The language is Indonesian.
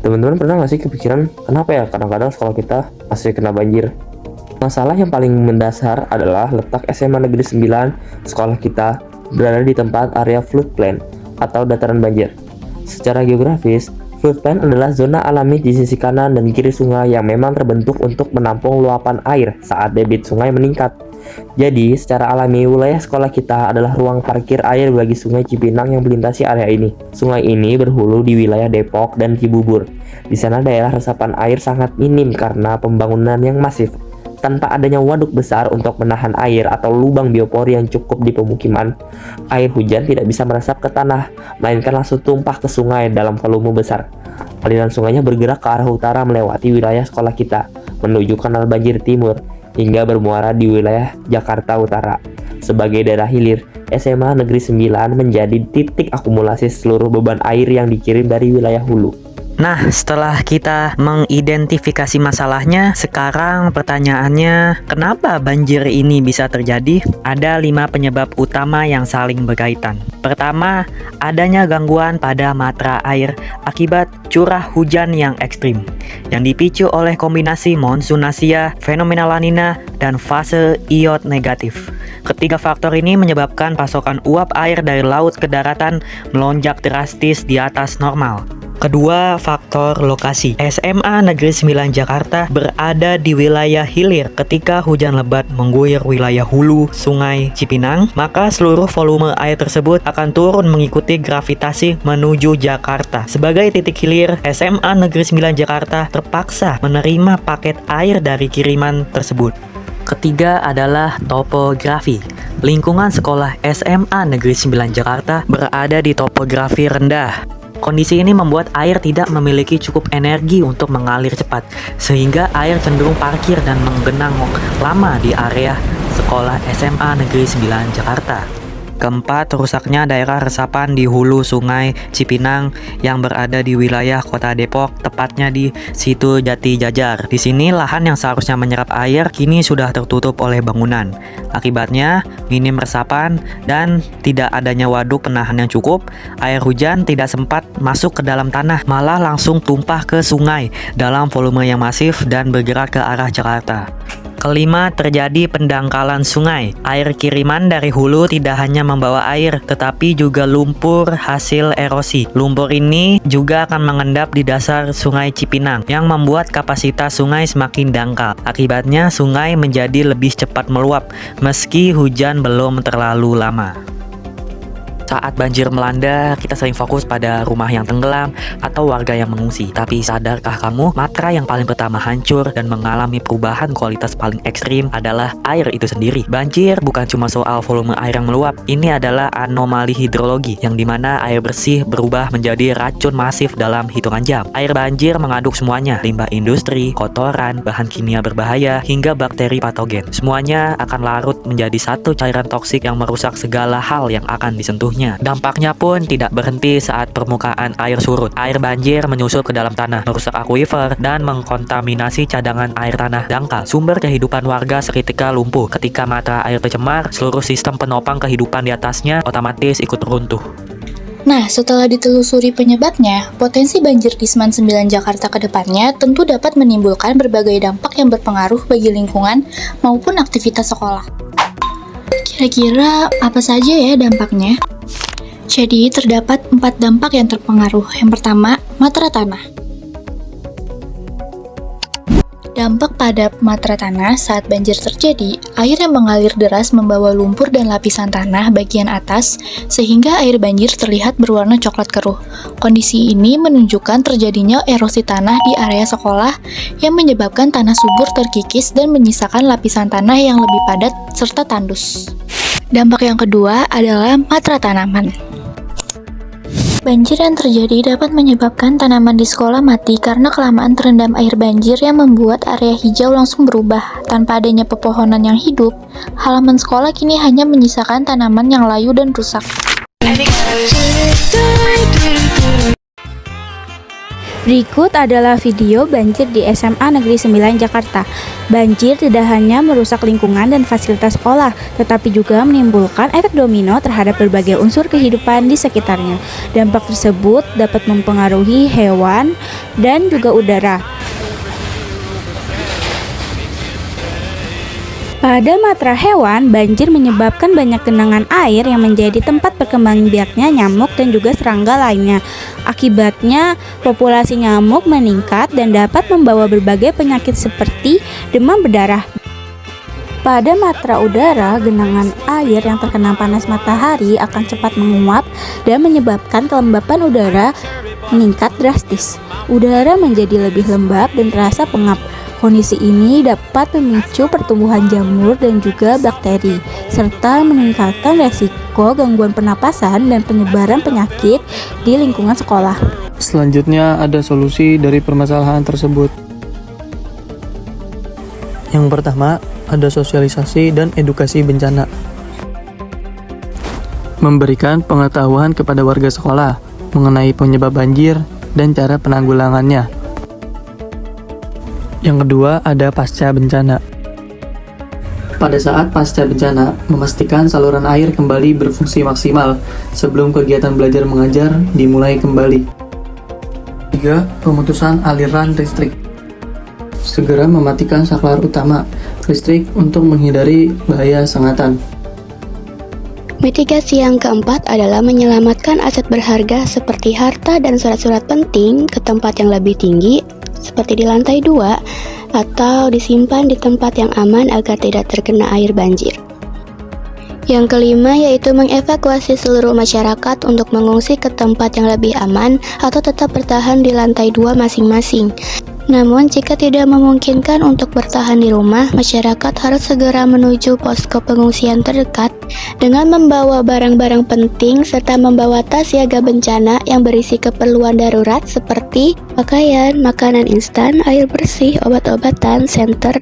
Teman-teman pernah nggak sih kepikiran kenapa ya kadang-kadang sekolah kita masih kena banjir? Masalah yang paling mendasar adalah letak SMA Negeri 9 sekolah kita berada di tempat area floodplain atau dataran banjir. Secara geografis, floodplain adalah zona alami di sisi kanan dan kiri sungai yang memang terbentuk untuk menampung luapan air saat debit sungai meningkat. Jadi, secara alami, wilayah sekolah kita adalah ruang parkir air bagi Sungai Cipinang yang melintasi area ini. Sungai ini berhulu di wilayah Depok dan Cibubur. Di sana daerah resapan air sangat minim karena pembangunan yang masif. Tanpa adanya waduk besar untuk menahan air atau lubang biopori yang cukup di pemukiman, air hujan tidak bisa meresap ke tanah, melainkan langsung tumpah ke sungai dalam volume besar. Aliran sungainya bergerak ke arah utara melewati wilayah sekolah kita, menuju kanal banjir timur, hingga bermuara di wilayah Jakarta Utara. Sebagai daerah hilir, SMA Negeri 9 menjadi titik akumulasi seluruh beban air yang dikirim dari wilayah hulu. Nah, setelah kita mengidentifikasi masalahnya, sekarang pertanyaannya, kenapa banjir ini bisa terjadi? Ada 5 penyebab utama yang saling berkaitan. Pertama, adanya gangguan pada matra air akibat curah hujan yang ekstrim, yang dipicu oleh kombinasi monsun Asia, fenomena La Nina, dan fase iot negatif. Ketiga faktor ini menyebabkan pasokan uap air dari laut ke daratan melonjak drastis di atas normal. Kedua, faktor lokasi. SMA Negeri 9 Jakarta berada di wilayah hilir. Ketika hujan lebat mengguyur wilayah hulu Sungai Cipinang, maka seluruh volume air tersebut akan turun mengikuti gravitasi menuju Jakarta. Sebagai titik hilir, SMA Negeri 9 Jakarta terpaksa menerima paket air dari kiriman tersebut. Ketiga adalah topografi. Lingkungan sekolah SMA Negeri 9 Jakarta berada di topografi rendah. Kondisi ini membuat air tidak memiliki cukup energi untuk mengalir cepat, sehingga air cenderung parkir dan menggenang lama di area sekolah SMA Negeri 9 Jakarta. Keempat, rusaknya daerah resapan di hulu Sungai Cipinang yang berada di wilayah Kota Depok, tepatnya di Situ Jati Jajar. Di sini lahan yang seharusnya menyerap air kini sudah tertutup oleh bangunan. Akibatnya, minim resapan dan tidak adanya waduk penahan yang cukup. Air hujan tidak sempat masuk ke dalam tanah, malah langsung tumpah ke sungai dalam volume yang masif dan bergerak ke arah Jakarta. Kelima, terjadi pendangkalan sungai. Air kiriman dari hulu tidak hanya membawa air, tetapi juga lumpur hasil erosi. Lumpur ini juga akan mengendap di dasar Sungai Cipinang, yang membuat kapasitas sungai semakin dangkal. Akibatnya, sungai menjadi lebih cepat meluap, meski hujan belum terlalu lama. Saat banjir melanda, kita sering fokus pada rumah yang tenggelam atau warga yang mengungsi. Tapi sadarkah kamu, matra yang paling pertama hancur dan mengalami perubahan kualitas paling ekstrim adalah air itu sendiri. Banjir bukan cuma soal volume air yang meluap. Ini adalah anomali hidrologi, yang dimana air bersih berubah menjadi racun masif dalam hitungan jam. Air banjir mengaduk semuanya, limbah industri, kotoran, bahan kimia berbahaya, hingga bakteri patogen. Semuanya akan larut menjadi satu cairan toksik yang merusak segala hal yang akan disentuh. Dampaknya pun tidak berhenti saat permukaan air surut. Air banjir menyusup ke dalam tanah, merusak akuifer, dan mengkontaminasi cadangan air tanah dangkal. Sumber kehidupan warga seketika lumpuh. Ketika mata air tercemar, seluruh sistem penopang kehidupan di atasnya otomatis ikut runtuh. Nah, setelah ditelusuri penyebabnya, potensi banjir di Seman 9 Jakarta ke depannya tentu dapat menimbulkan berbagai dampak yang berpengaruh bagi lingkungan maupun aktivitas sekolah. Kira-kira apa saja ya dampaknya? Jadi, terdapat 4 dampak yang terpengaruh. Yang pertama, matra tanah. Dampak pada matra tanah saat banjir terjadi, air yang mengalir deras membawa lumpur dan lapisan tanah bagian atas, sehingga air banjir terlihat berwarna coklat keruh. Kondisi ini menunjukkan terjadinya erosi tanah di area sekolah yang menyebabkan tanah subur terkikis dan menyisakan lapisan tanah yang lebih padat serta tandus. Dampak yang kedua adalah matra tanaman. Banjir yang terjadi dapat menyebabkan tanaman di sekolah mati karena kelamaan terendam air banjir yang membuat area hijau langsung berubah. Tanpa adanya pepohonan yang hidup, halaman sekolah kini hanya menyisakan tanaman yang layu dan rusak. Berikut adalah video banjir di SMA Negeri 9 Jakarta. Banjir tidak hanya merusak lingkungan dan fasilitas sekolah, tetapi juga menimbulkan efek domino terhadap berbagai unsur kehidupan di sekitarnya. Dampak tersebut dapat mempengaruhi hewan dan juga udara. Pada matra hewan, banjir menyebabkan banyak genangan air yang menjadi tempat berkembangbiaknya nyamuk dan juga serangga lainnya. Akibatnya, populasi nyamuk meningkat dan dapat membawa berbagai penyakit seperti demam berdarah. Pada matra udara, genangan air yang terkena panas matahari akan cepat menguap dan menyebabkan kelembapan udara meningkat drastis. Udara menjadi lebih lembab dan terasa pengap. Kondisi ini dapat memicu pertumbuhan jamur dan juga bakteri, serta meningkatkan resiko gangguan pernapasan dan penyebaran penyakit di lingkungan sekolah. Selanjutnya ada solusi dari permasalahan tersebut. Yang pertama, ada sosialisasi dan edukasi bencana. Memberikan pengetahuan kepada warga sekolah mengenai penyebab banjir dan cara penanggulangannya. Yang kedua, ada pasca bencana. Pada saat pasca bencana, memastikan saluran air kembali berfungsi maksimal sebelum kegiatan belajar mengajar dimulai kembali. 3. Pemutusan aliran listrik. Segera mematikan saklar utama listrik untuk menghindari bahaya sengatan. Mitigasi yang keempat adalah menyelamatkan aset berharga seperti harta dan surat-surat penting ke tempat yang lebih tinggi, seperti di lantai 2, atau disimpan di tempat yang aman agar tidak terkena air banjir. Yang kelima yaitu mengevakuasi seluruh masyarakat untuk mengungsi ke tempat yang lebih aman atau tetap bertahan di lantai 2 masing-masing. Namun jika tidak memungkinkan untuk bertahan di rumah, masyarakat harus segera menuju posko pengungsian terdekat dengan membawa barang-barang penting serta membawa tas siaga bencana yang berisi keperluan darurat seperti pakaian, makanan instan, air bersih, obat-obatan, senter,